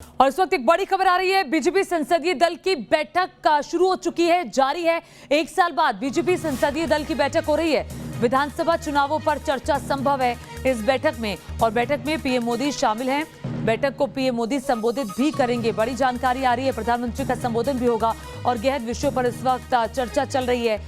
और इस वक्त एक बड़ी खबर आ रही है। बीजेपी संसदीय दल की बैठक शुरू हो चुकी है, जारी है। एक साल बाद बीजेपी संसदीय दल की बैठक हो रही है। विधानसभा चुनावों पर चर्चा संभव है इस बैठक में, और बैठक में पीएम मोदी शामिल हैं। बैठक को पीएम मोदी संबोधित भी करेंगे। बड़ी जानकारी आ रही है, प्रधानमंत्री का संबोधन भी होगा और गहन विषयों पर इस वक्त चर्चा चल रही है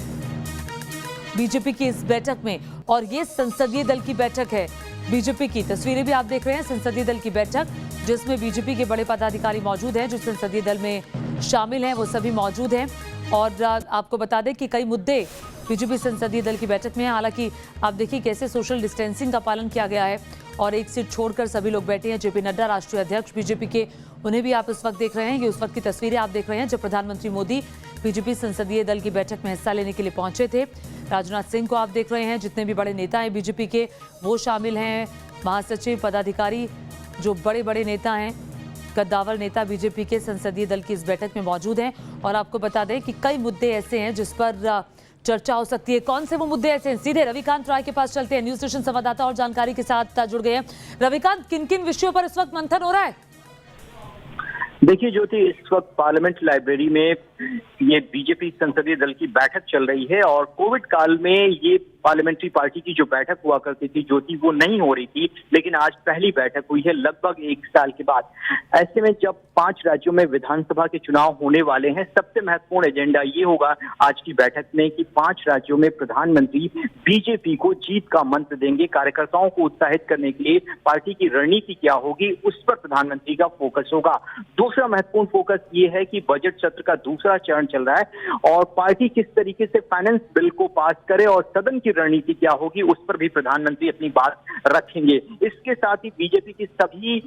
बीजेपी की इस बैठक में। और ये संसदीय दल की बैठक है। बीजेपी की तस्वीरें भी आप देख रहे हैं, संसदीय दल की बैठक जिसमें बीजेपी के बड़े पदाधिकारी मौजूद हैं। जो संसदीय दल में शामिल हैं वो सभी मौजूद हैं। और आपको बता दें कि कई मुद्दे बीजेपी संसदीय दल की बैठक में हैं। हालांकि आप देखिए कैसे सोशल डिस्टेंसिंग का पालन किया गया है और एक सीट छोड़कर सभी लोग बैठे हैं। जेपी नड्डा राष्ट्रीय अध्यक्ष बीजेपी के, उन्हें भी आप इस वक्त देख रहे हैं। ये उस वक्त की तस्वीरें आप देख रहे हैं जब प्रधानमंत्री मोदी बीजेपी संसदीय दल की बैठक में हिस्सा लेने के लिए पहुंचे थे। राजनाथ सिंह को आप देख रहे हैं, जितने भी बड़े नेता हैं बीजेपी के वो शामिल हैं। महासचिव, पदाधिकारी, जो बड़े बड़े नेता हैं, कद्दावर नेता बीजेपी के संसदीय दल की इस बैठक में मौजूद हैं। और आपको बता दें कि कई मुद्दे ऐसे हैं जिस पर चर्चा हो सकती है। कौन से वो मुद्दे ऐसे हैं, सीधे रविकांत राय के पास चलते हैं। न्यूज स्टेशन संवाददाता और जानकारी के साथ जुड़ गए हैं। रविकांत, किन किन विषयों पर इस वक्त मंथन हो रहा है? देखिए ज्योति, इस वक्त पार्लियामेंट लाइब्रेरी में ये बीजेपी संसदीय दल की बैठक चल रही है। और कोविड काल में ये पार्लियामेंट्री पार्टी की जो बैठक हुआ करती थी ज्योति, वो नहीं हो रही थी, लेकिन आज पहली बैठक हुई है लगभग एक साल के बाद। ऐसे में जब 5 राज्यों में विधानसभा के चुनाव होने वाले हैं, सबसे महत्वपूर्ण एजेंडा ये होगा आज की बैठक में कि 5 राज्यों में प्रधानमंत्री बीजेपी को जीत का मंत्र देंगे। कार्यकर्ताओं को उत्साहित करने के लिए पार्टी की रणनीति क्या होगी, उस पर प्रधानमंत्री का फोकस होगा। दूसरा महत्वपूर्ण फोकस ये है कि बजट सत्र का दूसरा चरण चल रहा है और पार्टी किस तरीके से फाइनेंस बिल को पास करे और सदन की रणनीति क्या होगी, उस पर भी प्रधानमंत्री अपनी बात रखेंगे। इसके साथ ही बीजेपी की सभी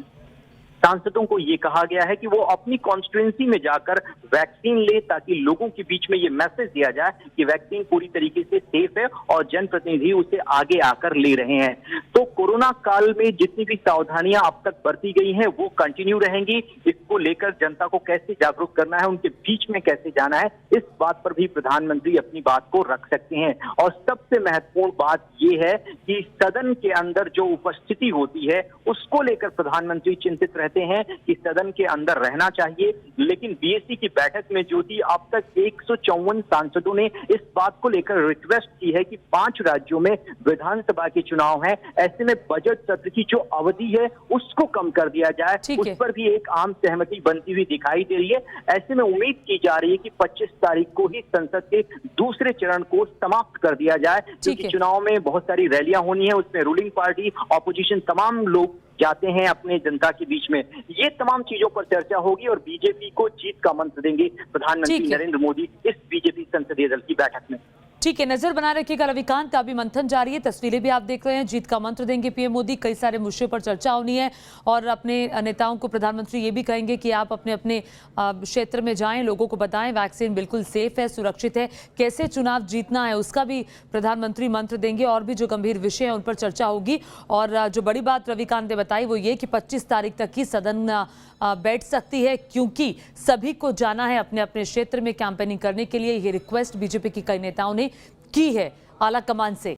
सांसदों को ये कहा गया है कि वो अपनी कॉन्स्टिट्यूएंसी में जाकर वैक्सीन ले, ताकि लोगों के बीच में ये मैसेज दिया जाए कि वैक्सीन पूरी तरीके से सेफ है और जनप्रतिनिधि उसे आगे आकर ले रहे हैं। तो कोरोना काल में जितनी भी सावधानियां अब तक बरती गई हैं वो कंटिन्यू रहेंगी। इसको लेकर जनता को कैसे जागरूक करना है, उनके बीच में कैसे जाना है, इस बात पर भी प्रधानमंत्री अपनी बात को रख सकते हैं। और सबसे महत्वपूर्ण बात ये है कि सदन के अंदर जो उपस्थिति होती है उसको लेकर प्रधानमंत्री चिंतित रहते हैं कि सदन के अंदर रहना चाहिए। लेकिन बीएससी की बैठक में ज्योति, अब तक 154 सांसदों ने इस बात को लेकर रिक्वेस्ट की है कि 5 राज्यों में विधानसभा के चुनाव हैं, ऐसे में बजट सत्र की जो अवधि है उसको कम कर दिया जाए। उस पर भी एक आम सहमति बनती हुई दिखाई दे रही है। ऐसे में उम्मीद की जा रही है कि 25 तारीख को ही संसद के दूसरे चरण को समाप्त कर दिया जाए, क्योंकि चुनाव में बहुत सारी रैलियां होनी है, उसमें रूलिंग पार्टी, ऑपोजिशन, तमाम लोग जाते हैं अपने जनता के बीच में। ये तमाम चीजों पर चर्चा होगी और बीजेपी को जीत का मंत्र देंगे प्रधानमंत्री नरेंद्र मोदी इस बीजेपी संसदीय दल की बैठक में। ठीक है, नजर बनाए रखिएगा रविकांत का भी मंथन जारी है। तस्वीरें भी आप देख रहे हैं, जीत का मंत्र देंगे पीएम मोदी। कई सारे मुद्दों पर चर्चा होनी है और अपने नेताओं को प्रधानमंत्री ये भी कहेंगे कि आप अपने अपने क्षेत्र में जाएं, लोगों को बताएं वैक्सीन बिल्कुल सेफ है, सुरक्षित है। कैसे चुनाव जीतना है उसका भी प्रधानमंत्री मंत्र देंगे और भी जो गंभीर विषय हैं उन पर चर्चा होगी। और जो बड़ी बात रविकांत ने बताई वो ये कि 25 तारीख तक ही सदन बैठ सकती है, क्योंकि सभी को जाना है अपने अपने क्षेत्र में कैंपेनिंग करने के लिए। ये रिक्वेस्ट बीजेपी की कई नेताओं ने की है आला कमान से।